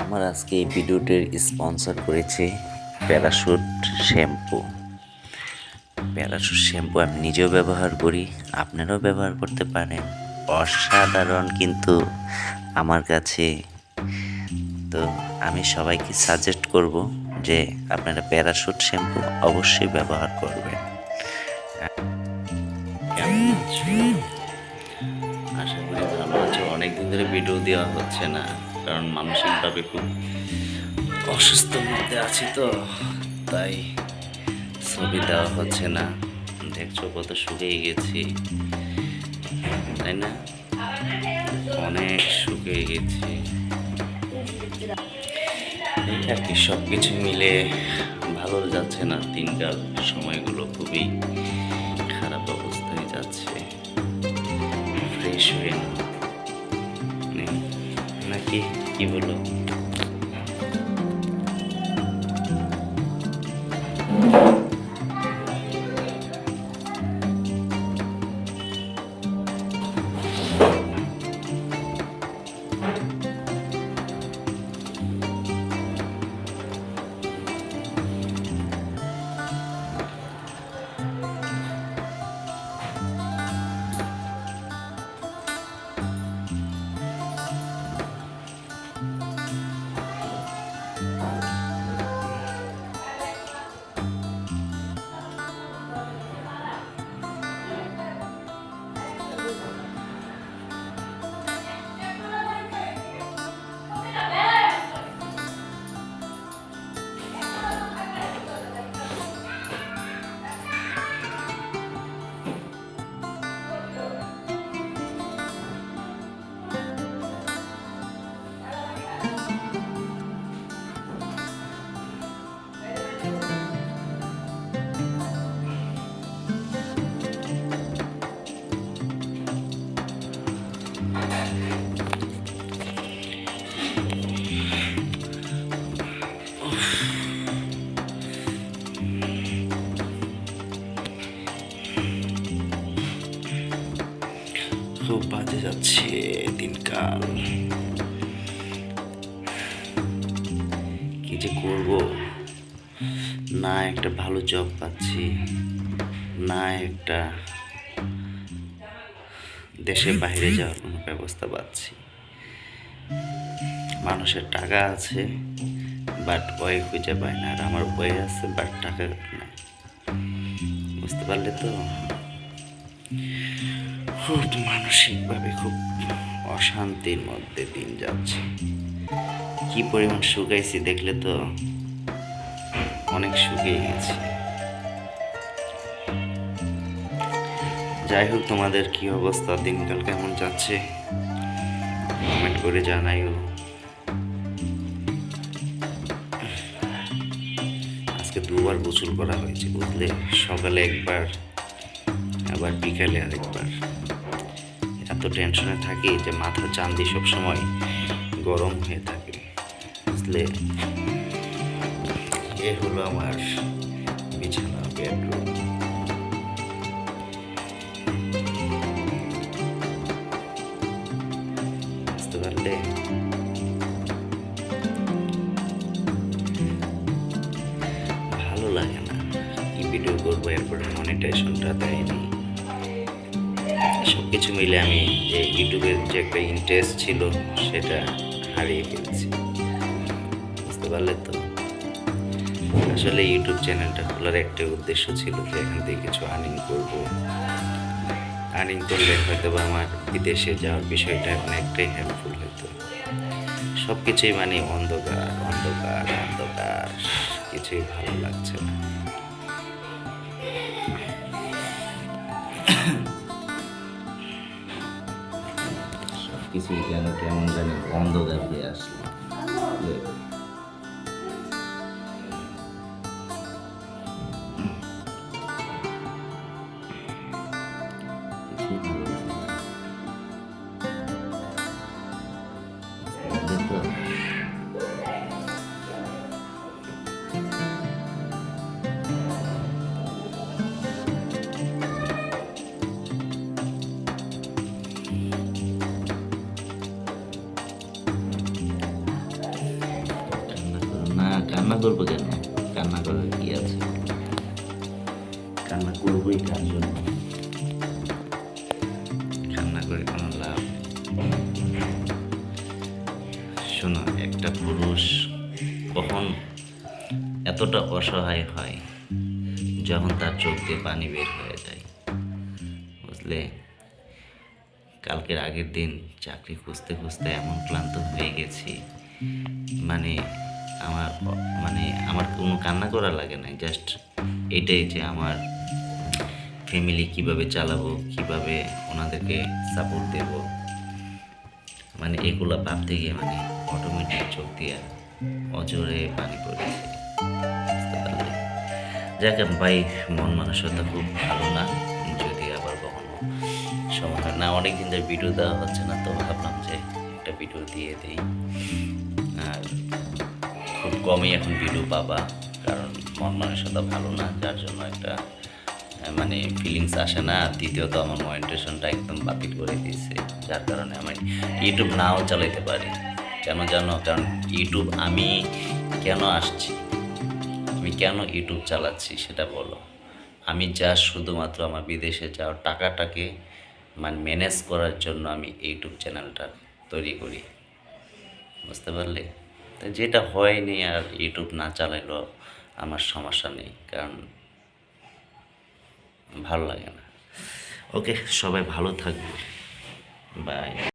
আমার আজকে এই ভিডিওটির স্পন্সর করেছে প্যারাশুট শ্যাম্পু। প্যারাশুট শ্যাম্পু আমি নিজেও ব্যবহার করি, আপনারাও ব্যবহার করতে পারেন। অসাধারণ কিন্তু আমার কাছে। তো আমি সবাইকে সাজেস্ট করব যে আপনারা প্যারাশুট শ্যাম্পু অবশ্যই ব্যবহার করবেন। কেমন আছো? আশা করি ভালো আছো। অনেকদিন ধরে ভিডিও দেওয়া হচ্ছে না, কারণ মানসিকভাবে খুব অসুস্থর মধ্যে আছি, তো তাই ছবি দেওয়া হচ্ছে না। দেখছো কত শুকিয়ে গেছি, তাই না? অনেক শুকিয়ে গেছি। এই আর কি, সব কিছু মিলে ভালো যাচ্ছে না। দিনকাল সময়গুলো খুবই খারাপ অবস্থায় যাচ্ছে। ফ্রেশ হয়ে নাকি কি বলো? খুব বাজে যাচ্ছে দিনকাল। কি যে করব, না একটা ভালো জব পাচ্ছি, না একটা দেশের বাইরে যাওয়ার কোনো ব্যবস্থা পাচ্ছি। মানুষের টাকা আছে বাট ওয়ে খুঁজে পায় না, আর আমার ওয়ে আছে বাট টাকা নাই। বুঝতে পারলে তো? খুব মানসিকভাবে খুব অশান্তির মধ্যে দিন যাচ্ছে। কি পরিমাণ শুকাইছি দেখলে তো, অনেক শুকিয়ে গেছি। যাই হোক, তোমাদের কি অবস্থা, দিনকাল কেমন যাচ্ছে কমেন্ট করে জানাইও। আজকে দুবার গোসল করা হয়েছে, বুঝলে? সকালে একবার, আবার বিকালে আরেকবার। এত টেনশনে থাকি যে মাথা চান্দি সব সময় গরম হয়ে থাকে, বুঝলে? এ হলো আমার বিছানা, বেডরুম। বুঝতে পারলে? ভালো লাগে না, কি ভিডিও করবো, এরপরে মনিটাইজেশনটা দেয়নি। সব কিছু মিলে আমি যে ইউটিউবের যে একটা ইন্টারেস্ট ছিল সেটা হারিয়ে ফেলছি। বুঝতে পারলে তো? আসলে ইউটিউব চ্যানেলটা খোলার একটাই উদ্দেশ্য ছিল যে এখান থেকে কিছু আর্নিং করব। আর্নিং করলে হয়তো বা আমার বিদেশে যাওয়ার বিষয়টা অনেকটাই হেল্পফুল হতো। সব কিছুই মানে অন্ধকার অন্ধকার অন্ধকার, কিছুই ভালো লাগছে না। সব কিছুই যেন কেমন জানি অন্ধকার হয়ে আসলো। কিছুই ভালো লাগে না। বুঝতে পারলে তো? কান্না করবো কেন? কান্না করার কি আছে? কান্না করবোই কার জন্য? কান্না করে কোনো লাভ নেই। শোনো, একটা পুরুষ কখন এতটা অসহায় হয় যখন তার চোখ দিয়ে পানি বের হয়ে যায়, বুঝলে? কালকের আগের দিন চাকরি খুঁজতে খুঁজতে এমন ক্লান্ত হয়ে গেছি, মানে আমার কোনো কান্না করা লাগে না, জাস্ট এটাই যে আমার ফ্যামিলি কিভাবে চালাবো, কিভাবে ওনাদেরকে সাপোর্ট দেব, মানে এগুলো ভাবতে গিয়ে মানে অটোমেটিক চোখ দিয়ে অজরে পানি পড়েছে, বুঝতে পারলে? যাক ভাই, মন মানসিকতা খুব ভালো না, যদি আবার কখনো সময় হয় না, অনেকদিন ধরে ভিডিও দেওয়া হচ্ছে না, তো ভাবলাম যে একটা ভিডিও দিয়ে দিই। আর খুব কমই এখন ভিডিও পাবা, কারণ মন মানসিকতা ভালো না, যার জন্য একটা মানে ফিলিংস আসে না। দ্বিতীয়ত আমার মনিটাইজেশনটা একদম বাতিল করে দিয়েছে, যার কারণে আমি ইউটিউব নাও চালাইতে পারি। কেন জানো? কারণ ইউটিউব আমি কেন আসছি, আমি কেন ইউটিউব চালাচ্ছি সেটা বলো। আমি যা শুধুমাত্র আমার বিদেশে যাওয়ার টাকাটাকে মানে ম্যানেজ করার জন্য আমি ইউটিউব চ্যানেলটা তৈরি করি, বুঝতে পারলে? তো যেটা হয়নি, আর ইউটিউব না চালাইলেও আমার সমস্যা নেই, কারণ ভালো লাগে না। ওকে, সবাই ভালো থাকবে, বাই।